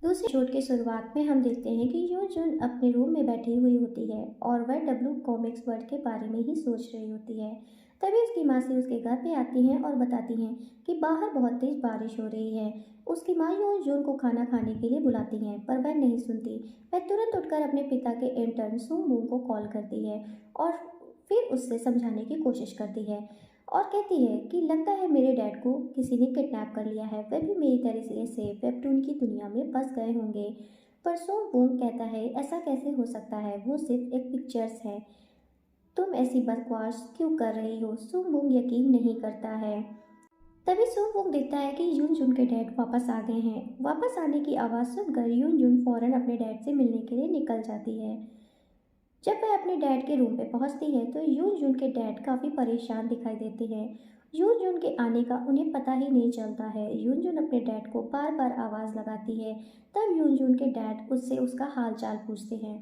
दूसरे एपिसोड की शुरुआत में हम देखते हैं कि यून जून अपने रूम में बैठी हुई होती है और वह डब्लू कॉमिक्स वर्ल्ड के बारे में ही सोच रही होती है। तभी उसकी मासी उसके घर पे आती हैं और बताती हैं कि बाहर बहुत तेज बारिश हो रही है। उसकी माँ यून जून को खाना खाने के लिए बुलाती हैं पर वह नहीं सुनती। वह तुरंत उठकर अपने पिता के इंटर्न सुंग बूंग को कॉल करती है और फिर उससे समझाने की कोशिश करती है और कहती है कि लगता है मेरे डैड को किसी ने किडनैप कर लिया है, वह भी मेरी तरह से वेबटून की दुनिया में फंस गए होंगे। पर सोन बूंग कहता है ऐसा कैसे हो सकता है, वो सिर्फ एक पिक्चर्स है, तुम ऐसी बकवास क्यों कर रही हो। सुन बूंग यकीन नहीं करता है। तभी सुन बूंग देखता है कि यून जुन के डैड वापस आ गए हैं। वापस आने की आवाज़ सुनकर यून जुन फौरन अपने डैड से मिलने के लिए निकल जाती है। जब वह अपने डैड के रूम पे पहुंचती है तो यून जून के डैड काफ़ी परेशान दिखाई देते हैं। यून जून के आने का उन्हें पता ही नहीं चलता है। यून जून अपने डैड को बार बार आवाज़ लगाती है। तब यून जून के डैड उससे उसका हाल चाल पूछते हैं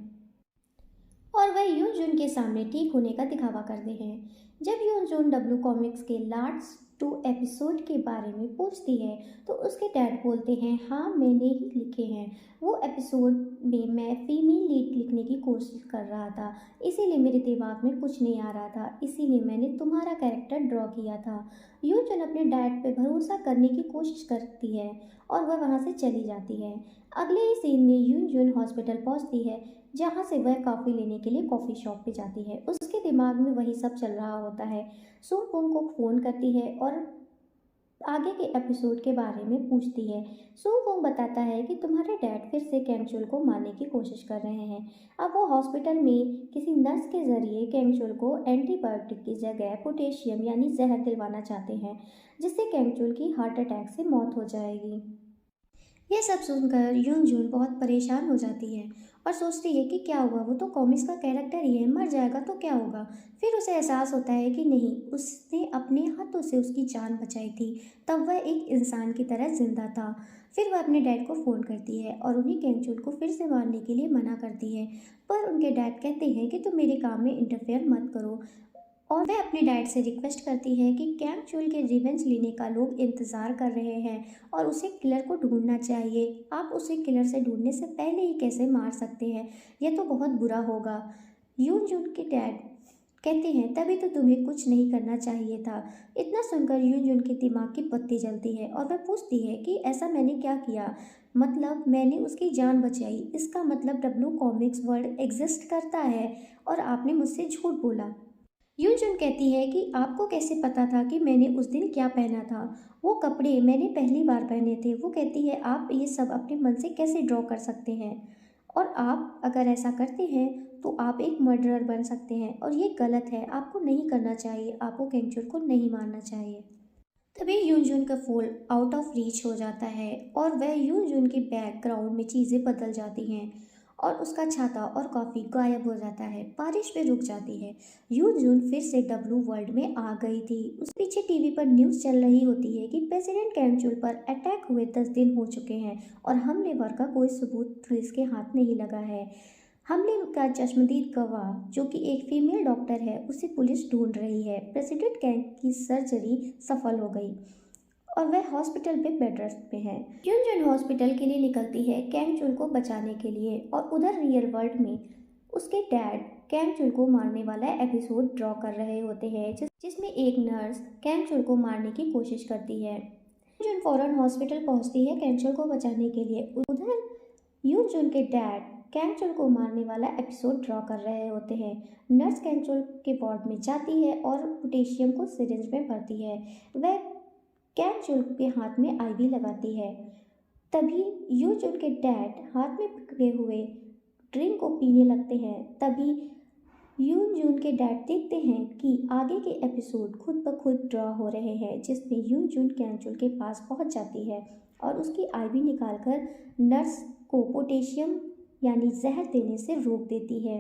और वह यून जून के सामने ठीक होने का दिखावा करते हैं। जब यून जून डब्ल्यू कॉमिक्स के लास्ट 2 एपिसोड के बारे में पूछती है तो उसके डैड बोलते हैं हाँ मैंने ही लिखे हैं। वो एपिसोड में मैं फीमेल लीड लिखने की कोशिश कर रहा था, इसीलिए मेरे दिमाग में कुछ नहीं आ रहा था, इसीलिए मैंने तुम्हारा कैरेक्टर ड्रॉ किया था। यून जून अपने डैड पे भरोसा करने की कोशिश करती है और वह वहाँ से चली जाती है। अगले ही सीन में यून जून हॉस्पिटल पहुँचती है जहाँ से वह कॉफ़ी लेने के लिए कॉफ़ी शॉप पे जाती है। उसके दिमाग में वही सब चल रहा होता है। सुंग पुंग को फ़ोन करती है और आगे के एपिसोड के बारे में पूछती है। सुंग पुंग बताता है कि तुम्हारे डैड फिर से कैंगचुल को मारने की कोशिश कर रहे हैं। अब वो हॉस्पिटल में किसी नर्स के ज़रिए कैंगचुल को एंटीबायोटिक की जगह पोटेशियम यानी जहर दिलवाना चाहते हैं, जिससे कैंगचुल की हार्ट अटैक से मौत हो जाएगी। यह सब सुनकर यून जून बहुत परेशान हो जाती है और सोचती है कि क्या हुआ, वो तो कॉमिक्स का कैरेक्टर ही है, मर जाएगा तो क्या होगा। फिर उसे एहसास होता है कि नहीं, उसने अपने हाथों से उसकी जान बचाई थी, तब वह एक इंसान की तरह जिंदा था। फिर वह अपने डैड को फ़ोन करती है और उन्हें कैंचुल को फिर से मारने के लिए मना करती है। पर उनके डैड कहते हैं कि तुम मेरे काम में इंटरफेयर मत करो और वह अपने डैड से रिक्वेस्ट करती है कि कैंग चुल के रिवेंज लेने का लोग इंतज़ार कर रहे हैं और उसे किलर को ढूंढना चाहिए। आप उसे किलर से ढूंढने से पहले ही कैसे मार सकते हैं, यह तो बहुत बुरा होगा। यून जून के डैड कहते हैं तभी तो तुम्हें कुछ नहीं करना चाहिए था। इतना सुनकर यून जून के दिमाग की बत्ती जलती है और वह पूछती है कि ऐसा मैंने क्या किया, मतलब मैंने उसकी जान बचाई, इसका मतलब डब्ल्यू कॉमिक्स वर्ल्ड एग्जिस्ट करता है और आपने मुझसे झूठ बोला। यूजुन कहती है कि आपको कैसे पता था कि मैंने उस दिन क्या पहना था, वो कपड़े मैंने पहली बार पहने थे। वो कहती है आप ये सब अपने मन से कैसे ड्रॉ कर सकते हैं, और आप अगर ऐसा करते हैं तो आप एक मर्डरर बन सकते हैं और ये गलत है, आपको नहीं करना चाहिए, आपको कैंचुर को नहीं मारना चाहिए। तभी यूनजून का फोन आउट ऑफ रीच हो जाता है और वह यूनजून के बैकग्राउंड में चीज़ें बदल जाती हैं और उसका छाता और कॉफ़ी गायब हो जाता है। बारिश भी रुक जाती है। यूनजून फिर से डब्लू वर्ल्ड में आ गई थी। उस पीछे टीवी पर न्यूज़ चल रही होती है कि प्रेसिडेंट कैंचुल पर अटैक हुए 10 दिन हो चुके हैं और हमलेवर का कोई सबूत पुलिस के हाथ नहीं लगा है। हमले का चश्मदीद गवाह जो कि एक फीमेल डॉक्टर है, उसे पुलिस ढूंढ रही है। प्रेसिडेंट कैंग की सर्जरी सफल हो गई और वह हॉस्पिटल पे बेड रेस्ट में है। यूनजन हॉस्पिटल के लिए निकलती है कैंग चुल को बचाने के लिए और उधर रियल वर्ल्ड में उसके डैड कैंग चुल को मारने वाला एपिसोड ड्रॉ कर रहे होते हैं जिसमें एक नर्स कैंग चुल को मारने की कोशिश करती है। यूनजन फौरन हॉस्पिटल पहुंचती है कैंग चुल को बचाने के लिए। उधर यूनजून के डैड कैंचुल को मारने वाला एपिसोड ड्रॉ कर रहे होते हैं। नर्स कैंचुल के वार्ड में जाती है और पोटेशियम को सिरिंज में भरती है। वह कैंचुल के हाथ में आईवी लगाती है। तभी यूजून के डैड हाथ में पकड़े हुए ड्रिंक को पीने लगते हैं। तभी यून जून के डैड देखते हैं कि आगे के एपिसोड खुद ब खुद ड्रॉ हो रहे हैं, जिसमें यून जून कैंचुल के पास पहुंच जाती है और उसकी आईवी निकालकर नर्स को पोटेशियम यानी जहर देने से रोक देती है।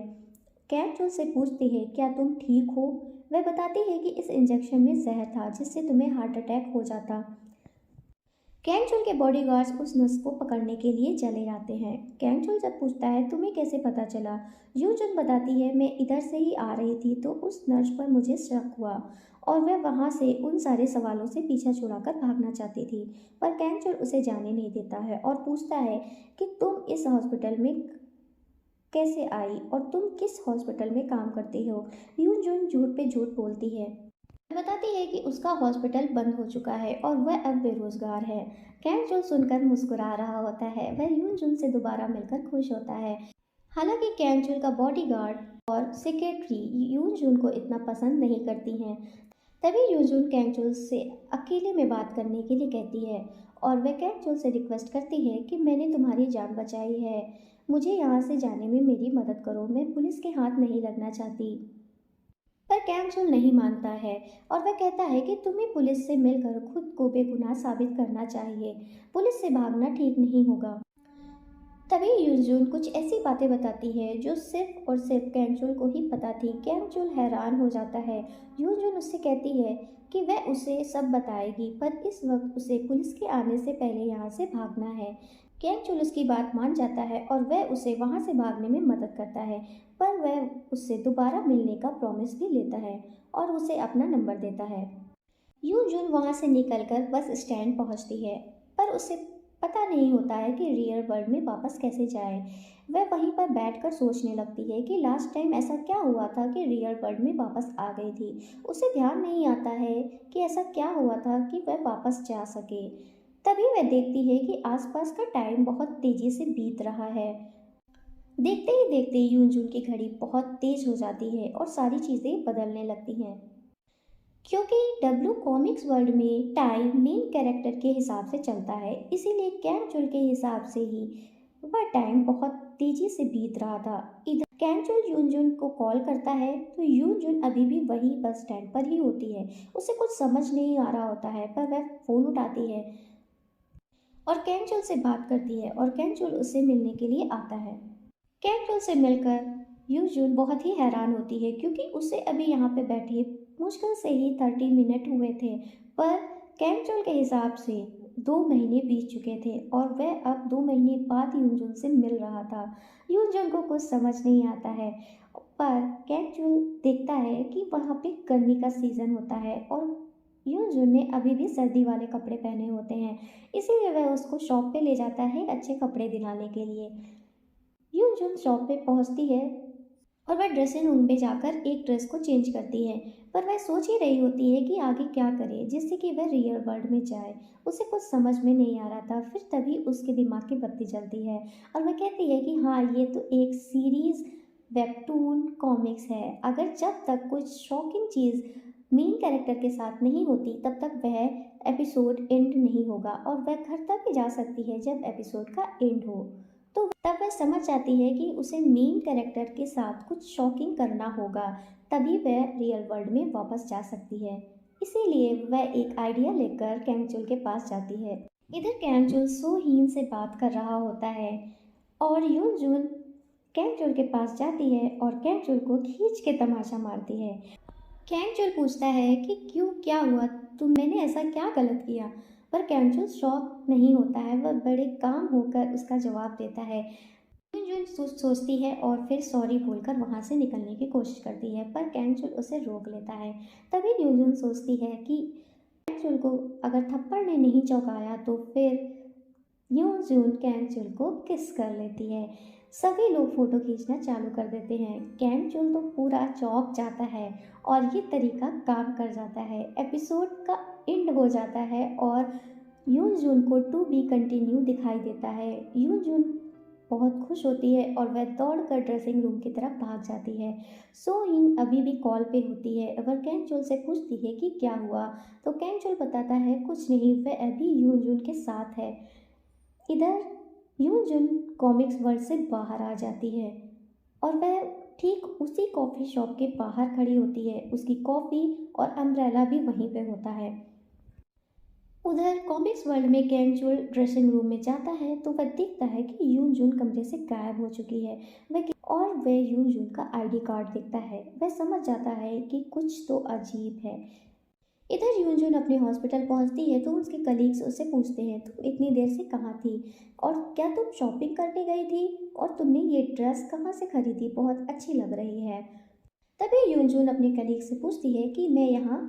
कैंचुल से पूछती है क्या तुम ठीक हो। वह बताती है कि इस इंजेक्शन में जहर था जिससे तुम्हें हार्ट अटैक हो जाता। कैंगचुल के बॉडीगार्ड्स उस नर्स को पकड़ने के लिए चले जाते हैं। कैंगचुल जब पूछता है तुम्हें कैसे पता चला, यूजुन बताती है मैं इधर से ही आ रही थी तो उस नर्स पर मुझे शक हुआ और वह वहाँ से उन सारे सवालों से पीछा छुड़ाकर भागना चाहती थी। पर कैंचुल उसे जाने नहीं देता है और पूछता है कि तुम इस हॉस्पिटल में कैसे आई और तुम किस हॉस्पिटल में काम करती हो। यून जून झूठ पे झूठ बोलती है, बताती है कि उसका हॉस्पिटल बंद हो चुका है और वह अब बेरोजगार है। कैंचुल सुनकर मुस्कुरा रहा होता है, वह यून जून से दोबारा मिलकर खुश होता है। हालांकि कैंचुल का बॉडीगार्ड और सेक्रेटरी यून जून को इतना पसंद नहीं करती हैं। तभी यून जून कैंचुल से अकेले में बात करने के लिए कहती है और वह कैंचुल से रिक्वेस्ट करती है कि मैंने तुम्हारी जान बचाई है, मुझे यहाँ से जाने में मेरी मदद करो, मैं पुलिस के हाथ नहीं लगना चाहती। पर कैंचुल नहीं मानता है और वह कहता है कि तुम्हें पुलिस से मिलकर खुद को बेगुनाह साबित करना चाहिए, पुलिस से भागना ठीक नहीं होगा। तभी यूजून कुछ ऐसी बातें बताती है जो सिर्फ और सिर्फ कैंचुल को ही पता थी। कैंचुल हैरान हो जाता है। यूजून उससे कहती है कि वह उसे सब बताएगी, पर इस वक्त उसे पुलिस के आने से पहले यहाँ से भागना है। कैंचुल उसकी बात मान जाता है और वह उसे वहाँ से भागने में मदद करता है, पर वह उससे दोबारा मिलने का प्रॉमिस भी लेता है और उसे अपना नंबर देता है। यूजून वहाँ से निकलकर बस स्टैंड पहुँचती है, पर उसे पता नहीं होता है कि रियल वर्ल्ड में वापस कैसे जाए। वह वहीं पर बैठकर सोचने लगती है कि लास्ट टाइम ऐसा क्या हुआ था कि रियल वर्ल्ड में वापस आ गई थी। उसे ध्यान नहीं आता है कि ऐसा क्या हुआ था कि वह वापस जा सके। तभी वह देखती है कि आसपास का टाइम बहुत तेजी से बीत रहा है। देखते ही देखते यूनजून की घड़ी बहुत तेज हो जाती है और सारी चीज़ें बदलने लगती हैं। क्योंकि डब्ल्यू कॉमिक्स वर्ल्ड में टाइम मेन कैरेक्टर के हिसाब से चलता है, इसीलिए कैंचुल के हिसाब से ही वह टाइम बहुत तेजी से बीत रहा था। इधर कैंचुल यूनजुन को कॉल करता है तो यूनजुन अभी भी वही बस स्टैंड पर ही होती है। उसे कुछ समझ नहीं आ रहा होता है, पर वह फ़ोन उठाती है और कैंचुल से बात करती है और कैंचुल उससे मिलने के लिए आता है। कैंचुल से मिलकर यूजून बहुत ही हैरान होती है क्योंकि उसे अभी यहाँ पे बैठे मुश्किल से ही 30 मिनट हुए थे, पर कैंचुल के हिसाब से 2 महीने बीत चुके थे और वह अब 2 महीने बाद यूजून से मिल रहा था। यूजून को कुछ समझ नहीं आता है, पर कैंचुल देखता है कि वहाँ पे गर्मी का सीज़न होता है और यूजून ने अभी भी सर्दी वाले कपड़े पहने होते हैं, इसीलिए वह उसको शॉप पे ले जाता है अच्छे कपड़े दिलाने के लिए। यूजून शॉप पे पहुंचती है और वह ड्रेसिंग रूम पे जाकर एक ड्रेस को चेंज करती है, पर वह सोच ही रही होती है कि आगे क्या करे जिससे कि वह रियल वर्ल्ड में जाए। उसे कुछ समझ में नहीं आ रहा था। फिर तभी उसके दिमाग की बत्ती जलती है और वह कहती है कि हाँ, ये तो एक सीरीज वेबटून कॉमिक्स है, अगर जब तक कुछ शॉकिंग चीज़ मेन कैरेक्टर के साथ नहीं होती तब तक वह एपिसोड एंड नहीं होगा और वह घर तक भी जा सकती है जब एपिसोड का एंड हो। तो तब वह समझ जाती है कि उसे मेन कैरेक्टर के साथ कुछ शॉकिंग करना होगा, तभी वह रियल वर्ल्ड में वापस जा सकती है। इसीलिए वह एक आइडिया लेकर कैंचुल के पास जाती है। इधर कैंचुल सोहीन से बात कर रहा होता है और यूनजून कैंचुल के पास जाती है और कैंचुल को खींच के तमाचा मारती है। कैंचुल पूछता है कि क्यों, क्या हुआ, मैंने ऐसा क्या गलत किया, पर कैंचुल शॉक नहीं होता है, वह बड़े काम होकर उसका जवाब देता है। यूनजून सोचती है और फिर सॉरी बोलकर वहाँ से निकलने की कोशिश करती है, पर कैंचुल उसे रोक लेता है। तभी यूनजून सोचती है कि कैंचुल को अगर थप्पड़ ने नहीं चौंकाया तो फिर यूनजून कैंचुल को किस कर लेती है। सभी लोग फोटो खींचना चालू कर देते हैं। कैंचुल तो पूरा चौंक जाता है और ये तरीका काम कर जाता है। एपिसोड का एंड हो जाता है और यूनजून को टू बी कंटिन्यू दिखाई देता है। यूनजून बहुत खुश होती है और वह दौड़कर ड्रेसिंग रूम की तरफ भाग जाती है। सोइन अभी भी कॉल पे होती है, वह कैंचुल से पूछती है कि क्या हुआ, तो कैंचुल बताता है कुछ नहीं, वह अभी यूनजून के साथ है। इधर यूनजून कॉमिक्स वर्ल्ड से बाहर आ जाती है और वह ठीक उसी कॉफ़ी शॉप के बाहर खड़ी होती है। उसकी कॉफ़ी और अम्ब्रेला भी वहीं पे होता है। उधर कॉमिक्स वर्ल्ड में कैंचुल ड्रेसिंग रूम में जाता है तो वह देखता है कि यूनजून कमरे से गायब हो चुकी है। वह यूनजून का आईडी कार्ड देखता है। वह समझ जाता है कि कुछ तो अजीब है। इधर यूनजून अपने हॉस्पिटल पहुंचती है तो उसके कलीग्स उससे पूछते हैं, तुम इतनी देर से कहाँ थी और क्या तुम शॉपिंग करने गई थी और तुमने ये ड्रेस कहाँ से खरीदी, बहुत अच्छी लग रही है। तभी यूनजून अपने कलीग से पूछती है कि मैं यहाँ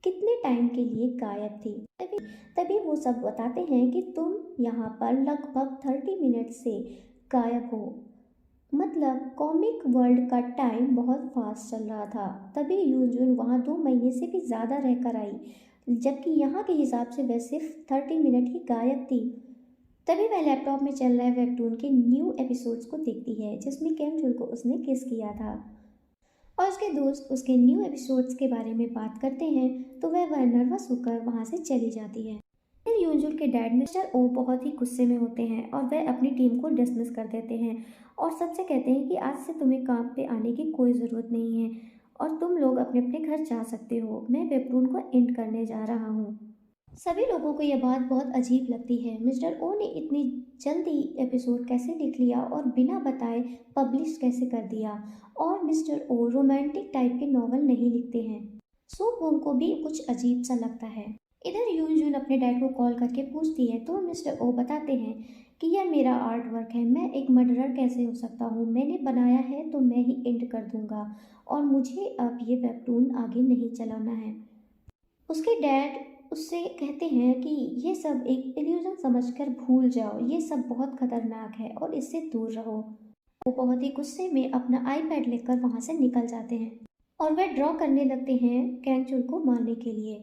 कितने टाइम के लिए गायब थी। तभी तभी वो सब बताते हैं कि तुम यहाँ पर लगभग 30 मिनट से गायब हो। मतलब कॉमिक वर्ल्ड का टाइम बहुत फास्ट चल रहा था। तभी यूजुन वहाँ 2 महीने से भी ज़्यादा रहकर आई, जबकि यहाँ के हिसाब से वह सिर्फ 30 मिनट ही गायब थी। तभी वह लैपटॉप में चल रहे वेबटून के न्यू एपिसोड्स को देखती है जिसमें कैंचुल को उसने किस किया था, और उसके दोस्त उसके न्यू एपिसोड्स के बारे में बात करते हैं तो वह नर्वस होकर वहाँ से चली जाती है। फिर यूजुल के डैड मिस्टर ओ बहुत ही गुस्से में होते हैं और वह अपनी टीम को डिसमिस कर देते हैं और सबसे कहते हैं कि आज से तुम्हें काम पे आने की कोई ज़रूरत नहीं है और तुम लोग अपने अपने घर जा सकते हो। मैं वेबटून को एंड करने जा रहा हूँ। सभी लोगों को यह बात बहुत अजीब लगती है। मिस्टर ओ ने इतनी जल्दी एपिसोड कैसे लिख लिया और बिना बताए पब्लिश कैसे कर दिया, और मिस्टर ओ रोमांटिक टाइप के नॉवल नहीं लिखते हैं। सो बूम को भी कुछ अजीब सा लगता है। इधर यून अपने डैड को कॉल करके पूछती है तो मिस्टर ओ बताते हैं कि यह मेरा आर्ट वर्क है, मैं एक मर्डरर कैसे हो सकता हूँ, मैंने बनाया है तो मैं ही एंड कर दूंगा और मुझे अब ये वेबटून आगे नहीं चलाना है। उसके डैड उससे कहते हैं कि ये सब एक इल्यूजन समझकर भूल जाओ, ये सब बहुत खतरनाक है और इससे दूर रहो। वो बहुत ही गुस्से में अपना आईपैड लेकर वहाँ से निकल जाते हैं और वह ड्रॉ करने लगते हैं कैंचुल को मारने के लिए।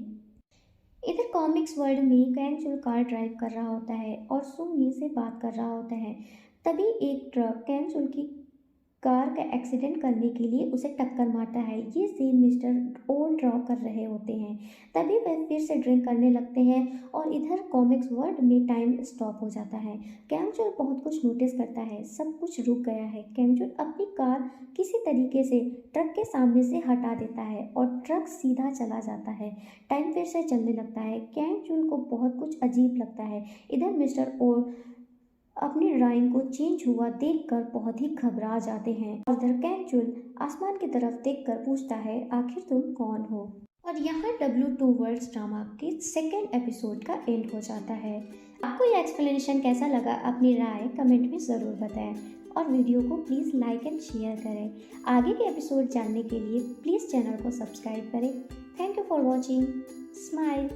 इधर कॉमिक्स वर्ल्ड में कैंचुल कार ड्राइव कर रहा होता है और सुंगी से बात कर रहा होता है। तभी एक ट्रक कैंचुल की कार का एक्सीडेंट करने के लिए उसे टक्कर मारता है। ये सीन मिस्टर ओ ड्रॉ कर रहे होते हैं। तभी वह फिर से ड्रिंक करने लगते हैं और इधर कॉमिक्स वर्ल्ड में टाइम स्टॉप हो जाता है। कैंचुल बहुत कुछ नोटिस करता है, सब कुछ रुक गया है। कैंचुल अपनी कार किसी तरीके से ट्रक के सामने से हटा देता है और ट्रक सीधा चला जाता है। टाइम फिर से चलने लगता है। कैंचुल को बहुत कुछ अजीब लगता है। इधर मिस्टर ओ अपनी ड्राइंग को चेंज हुआ देखकर बहुत ही घबरा जाते हैं और इधर कैंचुल आसमान की तरफ देखकर पूछता है आखिर तुम कौन हो। और यहाँ W2 वर्ल्ड्स ड्रामा के सेकेंड एपिसोड का एंड हो जाता है। आपको ये एक्सप्लेनेशन कैसा लगा अपनी राय कमेंट में ज़रूर बताएं और वीडियो को प्लीज़ लाइक एंड शेयर करें। आगे के एपिसोड जानने के लिए प्लीज़ चैनल को सब्सक्राइब करें। Thank you for watching. Smile.